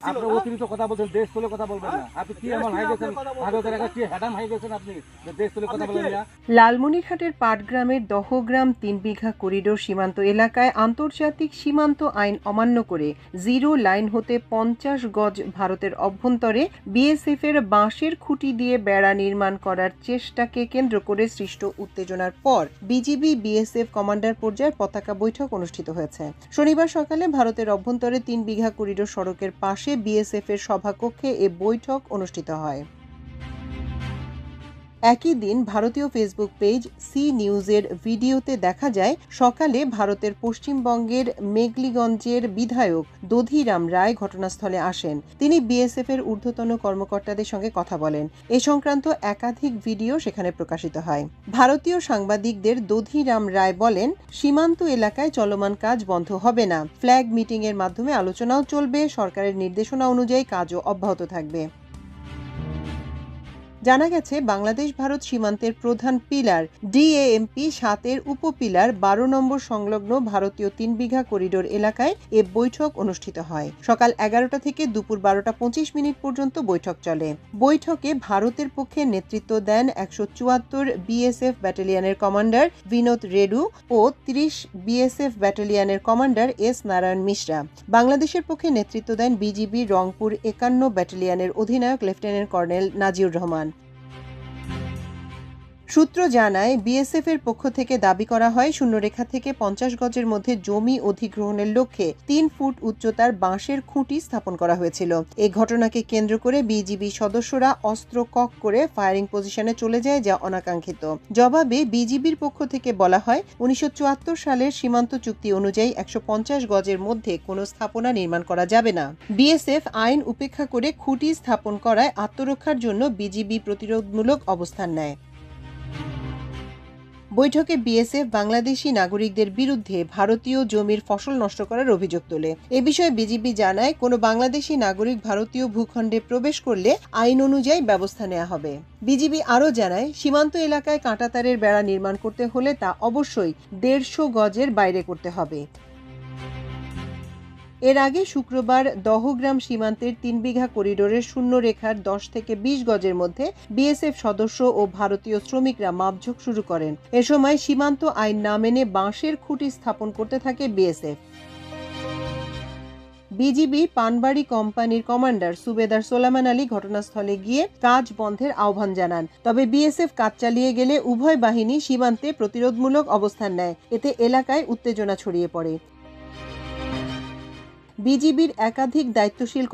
আপনি অতিরিক্ত কথা বলছেন, দেশ তুলে কথা বলবেন না। আপনি কি এমন হয়ে গেছেন, ভারতের একটা কি হ্যাডাম হয়ে গেছেন আপনি, দেশ তুলে কথা বলেন না। লালমনিরহাটের পাটগ্রামের দহগ্রাম ৩ বিঘা করিডোর সীমান্ত এলাকায় আন্তর্জাতিক সীমান্ত আইন অমান্য করে জিরো লাইন হতে ৫০ গজ ভারতের অভ্যন্তরে বিএসএফ এর বাঁশের খুঁটি দিয়ে বেড়া নির্মাণ করার চেষ্টাকে কেন্দ্র করে সৃষ্ট উত্তেজনার পর বিজিবি বিএসএফ কমান্ডার পর্যায়ের পতাকা বৈঠক অনুষ্ঠিত হয়েছে। শনিবার সকালে ভারতের অভ্যন্তরে ৩ বিঘা করিডোর সড়কের পাশে বিএসএফ এর সভাকক্ষে এ বৈঠক অনুষ্ঠিত হয়। একই দিন ভারতীয় ফেসবুক পেজ সি নিউজের ভিডিওতে দেখা যায় সকালে ভারতের পশ্চিমবঙ্গের মেঘলিগঞ্জের বিধায়ক দধিরাম রায় ঘটনাস্থলে আসেন। তিনি বিএসএফ এর ঊর্ধ্বতন কর্মকর্তাদের সঙ্গে কথা বলেন। এ সংক্রান্ত একাধিক ভিডিও সেখানে প্রকাশিত হয়। ভারতীয় সাংবাদিকদের দধিরাম রায় বলেন, সীমান্ত এলাকায় চলমান কাজ বন্ধ হবে না, ফ্ল্যাগ মিটিং এর মাধ্যমে আলোচনাও চলবে, সরকারের নির্দেশনা অনুযায়ী কাজও অব্যাহত থাকবে। জানা গেছে বাংলাদেশ ভারত সীমান্তের প্রধান পিলার ডিএএমপি ৭-এর উপপিলার ১২ নম্বর সংলগ্ন ভারতীয় ৩ বিঘা করিডোর এলাকায় এ বৈঠক অনুষ্ঠিত হয়। সকাল ১১টা থেকে দুপুর ১২টা ২৫ মিনিট পর্যন্ত বৈঠক চলে। বৈঠকে ভারতের পক্ষে নেতৃত্ব দেন ১৭৪ বিএসএফ ব্যাটালিয়নের কমান্ডার বিনোদ রেডু ও ৩০ বিএসএফ ব্যাটালিয়নের কমান্ডার এস নারায়ণ মিশ্রা। বাংলাদেশের পক্ষে নেতৃত্ব দেন বিজিবি রংপুর ৫১ ব্যাটালিয়নের অধিনায়ক লেফটেন্যান্ট কর্নেল নাজিউর রহমান। সূত্র জানায়, বিএসএফ এর পক্ষ থেকে দাবি করা হয় শূন্যরেখা থেকে ৫০ গজের মধ্যে জমি অধিগ্রহণের লক্ষ্যে ৩ ফুট উচ্চতার বাঁশের খুঁটি স্থাপন করা হয়েছিল। এই ঘটনাকে কেন্দ্র করে বিজিবি সদস্যরা অস্ত্র কক করে ফায়ারিং পজিশনে চলে যায়, যা অনাকাঙ্ক্ষিত। জবাবে বিজিবির পক্ষ থেকে বলা হয়, ১৯৭৪ সালের সীমান্ত চুক্তি অনুযায়ী ১৫০ গজের মধ্যে কোনো স্থাপনা নির্মাণ করা যাবে না। বিএসএফ আইন উপেক্ষা করে খুঁটি স্থাপন করায় আত্মরক্ষার জন্য বিজিবি প্রতিরোধমূলক অবস্থান নেয়। বৈঠকে বিএসএফ বাংলাদেশি নাগরিকদের বিরুদ্ধে ভারতীয় জমির ফসল নষ্ট করার অভিযোগ তোলে। এ বিষয়ে বিজিবি জানায়, কোনো বাংলাদেশি নাগরিক ভারতীয় ভূখণ্ডে প্রবেশ করলে আইন অনুযায়ী ব্যবস্থা নেওয়া হবে। বিজিবি আরও জানায়, সীমান্ত এলাকায় কাঁটাতারের বেড়া নির্মাণ করতে হলে তা অবশ্যই ১৫০ গজের বাইরে করতে হবে। এর আগে শুক্রবার দহগ্রাম সীমান্তের ৩ বিঘা করিডোরের শূন্যরেখার ১০ থেকে ২০ গজের মধ্যে বিএসএফ সদস্য ও ভারতীয় শ্রমিকরা মাপঝোঁক শুরু করেন। এ সময় সীমান্ত আইন না মেনে বাঁশের খুঁটি স্থাপন করতে থাকে বিএসএফ। বিজিবি পানবাড়ি কোম্পানির কমান্ডার সুবেদার সোলাইমান আলী ঘটনাস্থলে গিয়ে কাজ বন্ধের আহ্বান জানান। তবে বিএসএফ কাজ চালিয়ে গেলে উভয় বাহিনী সীমান্তে প্রতিরোধমূলক অবস্থান নেয়। এতে এলাকায় উত্তেজনা ছড়িয়ে পড়ে। বিজিবির একাধিক দায়িত্বশীল